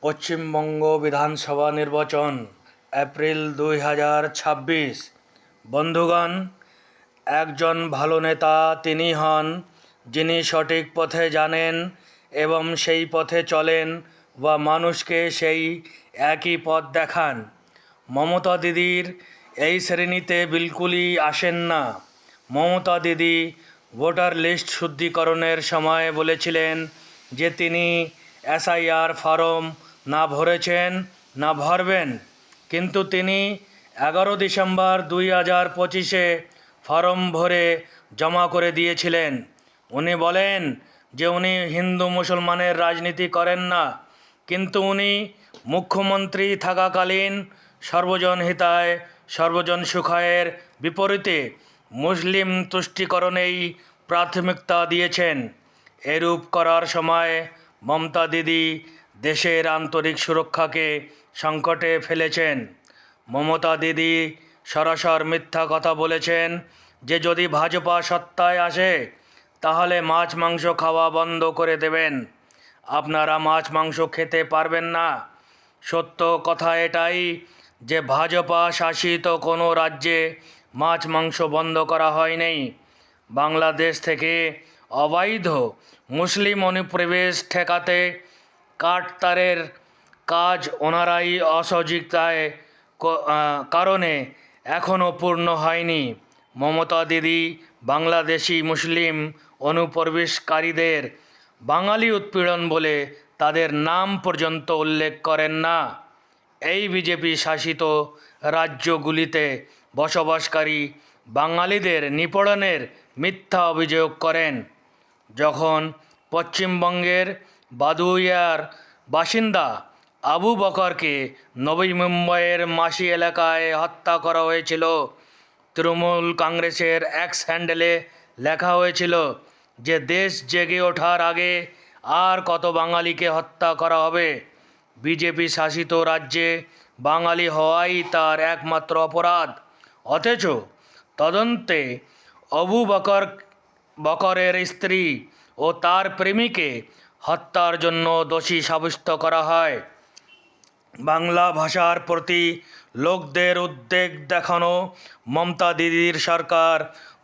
পশ্চিমবঙ্গ বিধানসভা নির্বাচন এপ্রিল 2026। বন্ধুগণ, একজন ভালো নেতা তিনি হন যিনি সঠিক পথে জানেন এবং সেই পথে চলেন বা মানুষকে সেই একই পথ দেখান। মমতা দিদির এই শ্রেণীতে বিলকুলই আসেন না। মমতা দিদি ভোটার লিস্ট শুদ্ধিকরণের সময় বলেছিলেন যে তিনি এসআইআর ফর্ম না ভরেছেন না ভরবেন, কিন্তু তিনি 11 ডিসেম্বর 2025-এ ফর্ম ভরে জমা করে দিয়েছিলেন। উনি বলেন যে উনি হিন্দু মুসলমানের রাজনীতি করেন না, কিন্তু উনি মুখ্যমন্ত্রী থাকাকালীন সর্বজন হিতায় সর্বজন সুখায়ের বিপরীতে মুসলিম তুষ্টিকরণেই প্রাথমিকতা দিয়েছেন। এরূপ করার সময় মমতা দিদি দেশের আন্তরিক সুরক্ষাকে সংকটে ফেলেছেন। মমতা দিদি সরাসর মিথ্যা কথা বলেছেন যে যদি ভাজপা সত্তায় আসে তাহলে মাছ মাংস খাওয়া বন্ধ করে দেবেন। আপনারা মাছ মাংস খেতে পারবেন না। সত্য কথা এটাই যে ভাজপা শাসিত কোনো রাজ্যে মাছ মাংস বন্ধ করা হয়নি। বাংলাদেশ থেকে অবৈধ মুসলিম অনুপ্রবেশ ঠেকাতে কাটতারের কাজ ওনারাই অসহযোগিতায় কারণে এখনও পূর্ণ হয়নি। মমতা দিদি বাংলাদেশি মুসলিম অনুপ্রবেশকারীদের বাঙালি উৎপীড়ন বলে তাদের নাম পর্যন্ত উল্লেখ করেন না। এই বিজেপি শাসিত রাজ্যগুলিতে বসবাসকারী বাঙালিদের নিপীড়নের মিথ্যা অভিযোগ করেন। যখন পশ্চিমবঙ্গের বাদুইয়ার বাসিন্দা আবু বকরকে নবী মুম্বাইয়ের মাসি এলাকায় হত্যা করা হয়েছিল, তৃণমূল কংগ্রেসের এক্স হ্যান্ডেলে লেখা হয়েছিল যে দেশ জেগে ওঠার আগে আর কত বাঙালিকে হত্যা করা হবে। বিজেপি শাসিত রাজ্যে বাঙালি হওয়াই তার একমাত্র অপরাধ, অথচ তদন্তে আবু বকরের স্ত্রী ও তার প্রেমিকে হত্যার জন্য দোষী সাব্যস্ত করা হয়। বাংলা ভাষার প্রতি লোকদের উদ্বেগ দেখানো মমতা দিদির সরকার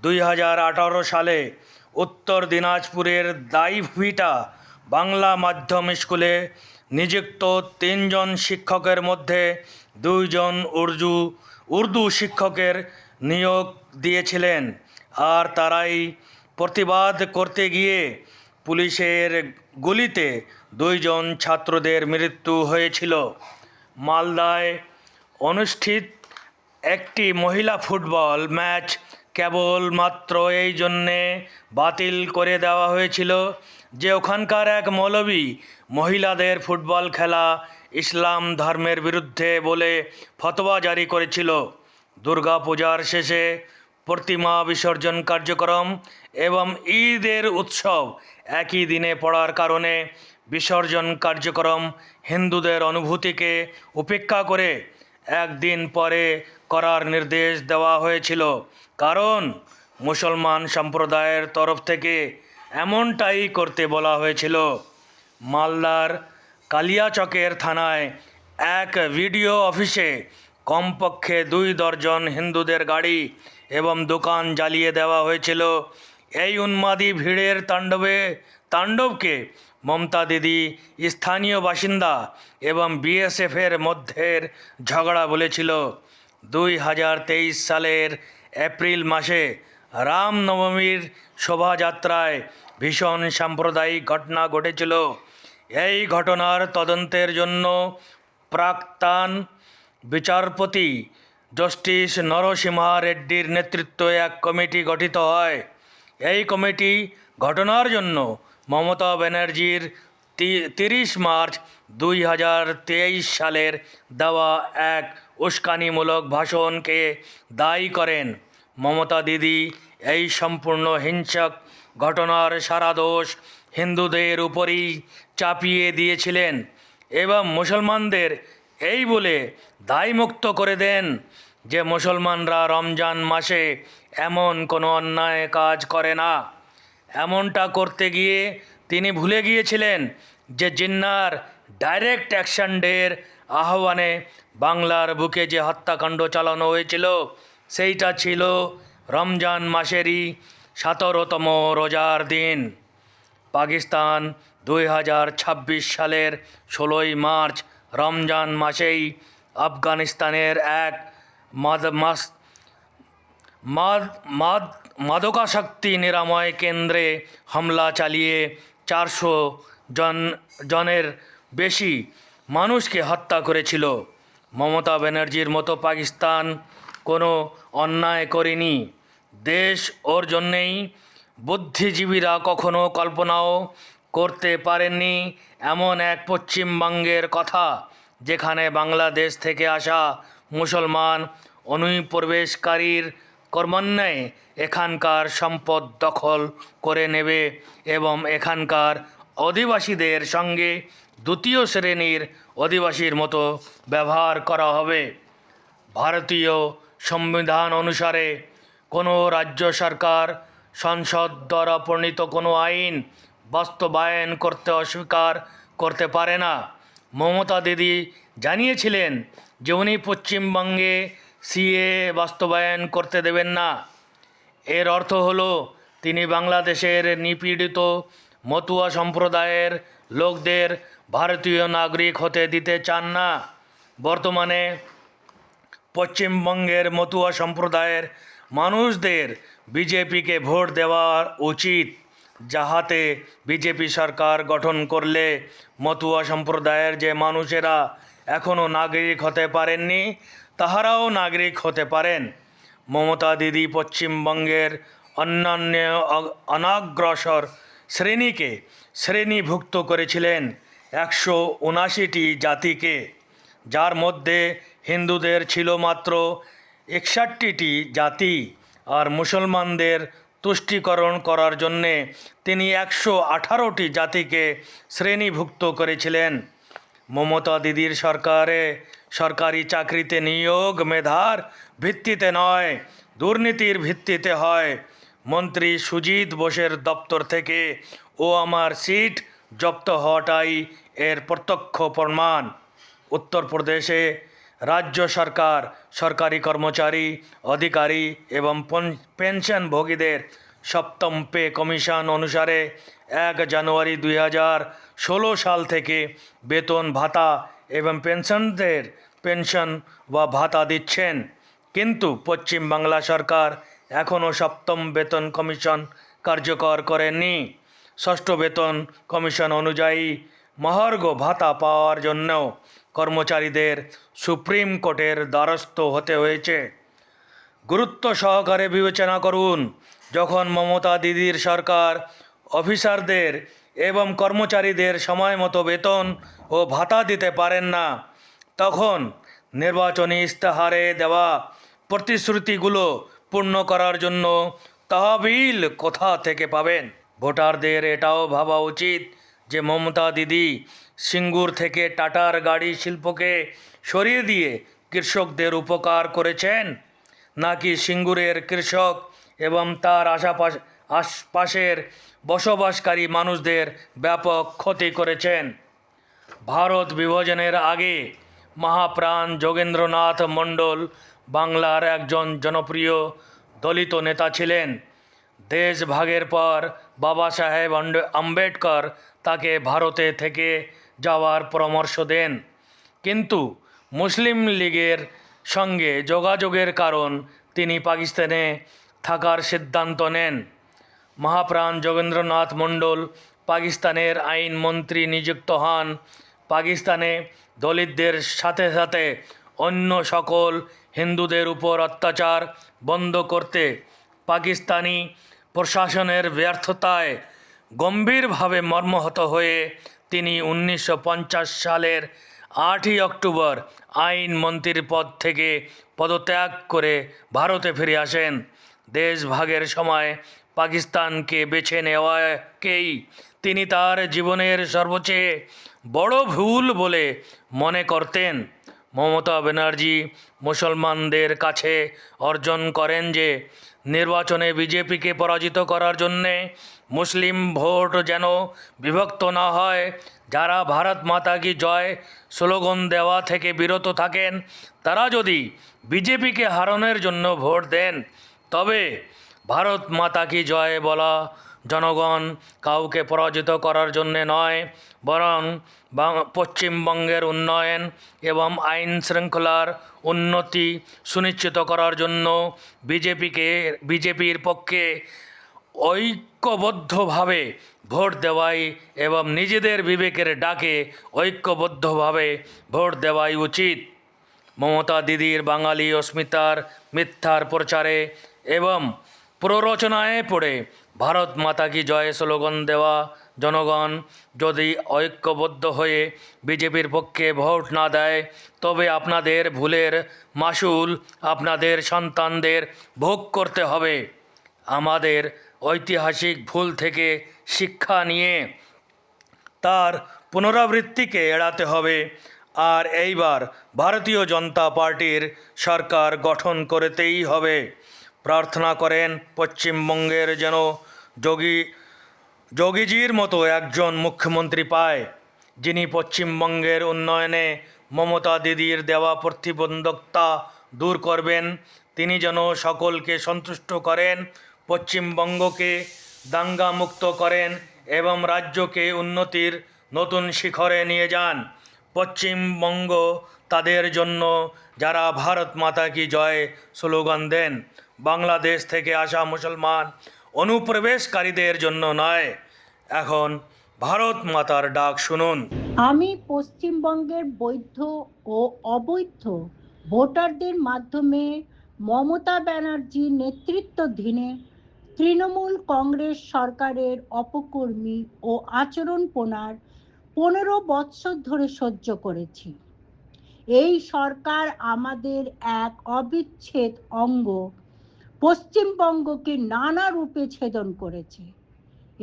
2018 সালে উত্তর দিনাজপুরের দাইভিটা বাংলা মাধ্যম স্কুলে নিযুক্ত 3 জন শিক্ষকের মধ্যে 2 জন উর্দু শিক্ষকের নিয়োগ দিয়েছিলেন, আর তারাই প্রতিবাদ করতে গিয়ে পুলিশের গুলিতে 2 জন ছাত্রদের মৃত্যু হয়েছিল। মালদায় অনুষ্ঠিত একটি মহিলা ফুটবল ম্যাচ কেবলমাত্র এই জন্যে বাতিল করে দেওয়া হয়েছিল যে ওখানকার এক মৌলবি মহিলাদের ফুটবল খেলা ইসলাম ধর্মের বিরুদ্ধে বলে ফতোয়া জারি করেছিল। দুর্গাপূজার শেষে প্রতিমা বিসর্জন কার্যক্রম এবং ঈদের উৎসব একই দিনে পড়ার কারণে বিসর্জন কার্যক্রম হিন্দুদের অনুভূতিকে উপেক্ষা করে একদিন পরে করার নির্দেশ দেওয়া হয়েছিল, কারণ মুসলমান সম্প্রদায়ের তরফ থেকে এমনটাই করতে বলা হয়েছিল। মালদার কালিয়াচকের থানায় এক ভিডিও অফিসে কমপক্ষে 2 দর্জন হিন্দুদের গাড়ি এবং দোকান জ্বালিয়ে দেওয়া হয়েছিল। এই উন্মাদী ভিড়ের তাণ্ডবকে মমতা দিদি স্থানীয় বাসিন্দা এবং বিএসএফের মধ্যের ঝগড়া বলেছিল। 2023 সালের এপ্রিল মাসে রামনবমীর শোভাযাত্রায় ভীষণ সাম্প্রদায়িক ঘটনা ঘটেছিল। এই ঘটনার তদন্তের জন্য প্রাক্তন বিচারপতি জাস্টিস নরসিমহা রেড্ডির নেতৃত্বে এক কমিটি গঠিত হয়। এই কমিটি ঘটনার জন্য মমতা ব্যানার্জির 30 মার্চ 2023 সালের দেওয়া এক উস্কানিমূলক ভাষণকে দায়ী করেন। মমতা দিদি এই সম্পূর্ণ হিংসক ঘটনার সারা দোষ হিন্দুদের উপরই চাপিয়ে দিয়েছিলেন এবং মুসলমানদের এই বলে দায়মুক্ত করে দেন যে মুসলমানরা রমজান মাসে এমন কোনো অন্যায় কাজ করে না। এমনটা করতে গিয়ে তিনি ভুলে গিয়েছিলেন যে জিন্নার ডাইরেক্ট অ্যাকশন ডের আহ্বানে বাংলার বুকে যে হত্যাকাণ্ড চালানো হয়েছিল সেইটা ছিল রমজান মাসেরই 17তম রোজার দিন। পাকিস্তান 2026 সালের 16ই মার্চ রমজান মাসেই আফগানিস্তানের এক মাদকাসক্তি নিরাময় কেন্দ্রে হামলা চালিয়ে 400 জনের বেশি মানুষকে হত্যা করেছিল। মমতা ব্যানার্জির মতো পাকিস্তান কোনো অন্যায় করেনি, দেশ ওর জন্যেই। বুদ্ধিজীবীরা কখনো কল্পনাও করতে পারেননি এমন এক পশ্চিমবঙ্গের কথা, যেখানে বাংলাদেশ থেকে আসা মুসলমান অনুপ্রবেশকারীর ক্রমান্বয়ে এখানকার সম্পদ দখল করে নেবে এবং এখানকার অধিবাসীদের সঙ্গে দ্বিতীয় শ্রেণীর অধিবাসীর মতো ব্যবহার করা হবে। ভারতীয় সংবিধান অনুসারে কোনো রাজ্য সরকার সংসদ দ্বারা প্রণীত কোনো আইন বাস্তবায়ন করতে অস্বীকার করতে পারে না। মমতা দিদি জানিয়েছিলেন যে উনি পশ্চিমবঙ্গে সিএ বাস্তবায়ন করতে দেবেন না। এর অর্থ হলো তিনি বাংলাদেশের নিপীড়িত মতুয়া সম্প্রদায়ের লোকদের ভারতীয় নাগরিক হতে দিতে চান না। বর্তমানে পশ্চিমবঙ্গের মতুয়া সম্প্রদায়ের মানুষদের বিজেপিকে ভোট দেওয়া উচিত, যাহাতে বিজেপি সরকার গঠন করলে মতুয়া সম্প্রদায়ের যে মানুষেরা এখনও নাগরিক হতে পারেননি তাহারাও নাগরিক হতে পারেন। মমতা দিদি পশ্চিমবঙ্গের অন্যান্য অনগ্রসর শ্রেণীকে শ্রেণীভুক্ত করেছিলেন 179টি জাতিকে, যার মধ্যে হিন্দুদের ছিল মাত্র 61টি জাতি, আর মুসলমানদের তুষ্টিকরণ করার জন্যে তিনি 118টি জাতিকে শ্রেণীভুক্ত করেছিলেন। মমতা দিদির সরকারি চাকরিতে নিয়োগ মেধার ভিত্তিতে নয়, দুর্নীতির ভিত্তিতে হয়। মন্ত্রী সুজিত বোসের দপ্তর থেকে ও আমার সিট জব্দ হওয়াটাই এর প্রত্যক্ষ প্রমাণ। উত্তরপ্রদেশে রাজ্য সরকার সরকারি কর্মচারী, অধিকারী এবং পেনশনভোগীদের সপ্তম পে কমিশন অনুসারে 1 জানুয়ারি 2016 সাল থেকে বেতন ভাতা এবং পেনশন বা ভাতা দিচ্ছেন। কিন্তু পশ্চিমবাংলা সরকার এখনও সপ্তম বেতন কমিশন কার্যকর করেনি। ষষ্ঠ বেতন কমিশন অনুযায়ী মহার্ঘ ভাতা পাওয়ার জন্য কর্মচারীদের সুপ্রিম কোর্টের দ্বারস্থ হতে হয়েছে। গুরুত্ব সহকারে বিবেচনা করুন, যখন মমতা দিদির সরকার অফিসারদের এবং কর্মচারীদের সময় মতো বেতন ও ভাতা দিতে পারেন না, তখন নির্বাচনী ইস্তেহারে দেওয়া প্রতিশ্রুতিগুলো পূর্ণ করার জন্য তহবিল কোথা থেকে পাবেন? ভোটারদের এটাও ভাবা উচিত যে মমতা দিদি সিঙ্গুর থেকে টাটার গাড়ি শিল্পকে সরিয়ে দিয়ে কৃষকদের উপকার করেছেন, নাকি সিঙ্গুরের কৃষক এবং তার আশপাশের বসবাসকারী মানুষদের ব্যাপক ক্ষতি করেছেন। ভারত বিভাজনের আগে মহাপ্রাণ যোগেন্দ্রনাথ মণ্ডল বাংলার একজন জনপ্রিয় দলিত নেতা ছিলেন। দেশ ভাগের পর বাবা সাহেব আম্বেদকর তাকে ভারতে থেকে যাওয়ার পরামর্শ দেন, কিন্তু মুসলিম লীগের সঙ্গে যোগাযোগের কারণ তিনি পাকিস্তানে থাকার সিদ্ধান্ত নেন। মহাপ্রাণ যোগেন্দ্রনাথ মণ্ডল পাকিস্তানের আইনমন্ত্রী নিযুক্ত হন। পাকিস্তানে দলিতদের সাথে সাথে অন্য সকল হিন্দুদের উপর অত্যাচার বন্ধ করতে পাকিস্তানি প্রশাসনের ব্যর্থতায় গম্ভীরভাবে মর্মাহত হয়ে তিনি 1950 সালের 8ই অক্টোবর আইনমন্ত্রীর পদ থেকে পদত্যাগ করে ভারতে ফিরে আসেন। দেশ ভাগের সময় পাকিস্তানকে বেছে নেওয়াকেই তিনি তার জীবনের সর্বচেয়ে বড় ভুল বলে মনে করতেন। মমতা ব্যানার্জি মুসলমানদের কাছে অর্জন করেন যে নির্বাচনে বিজেপিকে পরাজিত করার জন্যে মুসলিম ভোট যেন বিভক্ত না হয়, যারা ভারত মাতা কি জয় স্লোগান দেওয়া থেকে বিরত থাকেন, তারা যদি বিজেপিকে হারানোর জন্য ভোট দেন, তবে ভারত মাতা কি জয় বলা জনগণ কাউকে পরাজিত করার জন্যে নয়, বরং পশ্চিমবঙ্গের উন্নয়ন এবং আইন শৃঙ্খলার উন্নতি সুনিশ্চিত করার জন্য বিজেপির পক্ষে ঐক্যবদ্ধভাবে ভোট দেওয়াই এবং নিজেদের বিবেকের ডাকে ঐক্যবদ্ধভাবে ভোট দেওয়াই উচিত। মমতা দিদির বাঙালি অস্মিতার মিথ্যার প্রচারে এবং প্ররোচনায় পড়ে ভারত মাতা কি জয় স্লোগান দেওয়া জনগণ যদি ঐক্যবদ্ধ হয়ে বিজেপির পক্ষে ভোট না দেয়, তবে আপনাদের ভুলের মাসুল আপনাদের সন্তানদের ভোগ করতে হবে। আমাদের ঐতিহাসিক ভুল থেকে শিক্ষা নিয়ে তার পুনরাবৃত্তিকে এড়াতে হবে। আর এইবার ভারতীয় জনতা পার্টির সরকার গঠন করতেই হবে। প্রার্থনা করেন পশ্চিমবঙ্গের যেন যোগীজির মতো একজন মুখ্যমন্ত্রী পায়, যিনি পশ্চিমবঙ্গের উন্নয়নে মমতা দিদির দেওয়া প্রতিবন্ধকতা দূর করবেন। তিনি যেন সকলকে সন্তুষ্ট করেন, পশ্চিমবঙ্গকে দাঙ্গামুক্ত করেন এবং রাজ্যকে উন্নতির নতুন শিখরে নিয়ে যান। পশ্চিমবঙ্গ তাদের জন্য যারা ভারত মাতা কি জয় স্লোগান দেন, বাংলাদেশ থেকে আসা মুসলমান অনুপ্রবেশকারীদের জন্য নয়। এখন ভারত মাতার ডাক শুনুন। আমি পশ্চিমবঙ্গের বৈধ ও অবৈধ ভোটারদের মাধ্যমে মমতা ব্যানার্জির নেতৃত্বাধীনে তৃণমূল কংগ্রেস সরকারের অপকর্মী ও আচরণপনার 15 বৎসর ধরে সহ্য করেছি। এই সরকার আমাদের এক অবিচ্ছেদ অঙ্গ পশ্চিমবঙ্গকে নানা রূপে ছেদন করেছে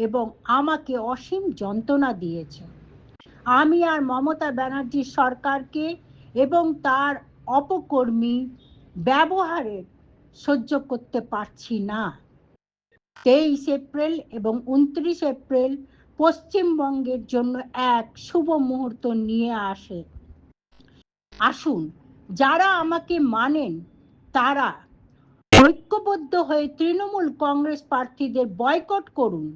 এবং আমাকে অসীম যন্ত্রণা দিয়েছে। আমি আর মমতা ব্যানার্জির সরকারকে এবং তার অপকর্মী ব্যবহারের সহ্য করতে পারছি না। 23 এপ্রিল এবং 29 এপ্রিল পশ্চিমবঙ্গের জন্য এক শুভ মুহূর্ত নিয়ে আসুন, যারা আমাকে মানেন তারা ঐক্যবদ্ধ হয়ে তৃণমূল কংগ্রেস প্রার্থীদের বয়কট করুন।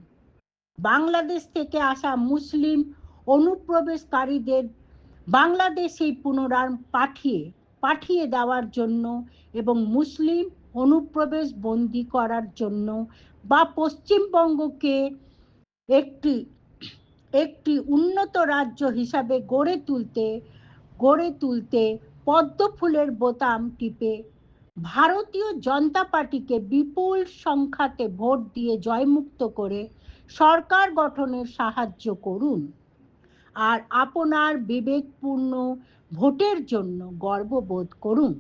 বাংলাদেশ থেকে আসা মুসলিম অনুপ্রবেশকারীদের বাংলাদেশে পুনরায় পাঠিয়ে দেওয়ার জন্য এবং মুসলিম অনুপ্রবেশ বন্দী করার জন্য বা পশ্চিমবঙ্গকে একটি উন্নত রাজ্য হিসাবে গড়ে তুলতে পদ্ম ফুলের বোতাম টিপে ভারতীয় জনতা পার্টিকে বিপুল সংখ্যাতে ভোট দিয়ে জয়যুক্ত করে সরকার গঠনের সাহায্য করুন। আর আপনার বিবেকপূর্ণ ভোটের জন্য গর্ববোধ করুন।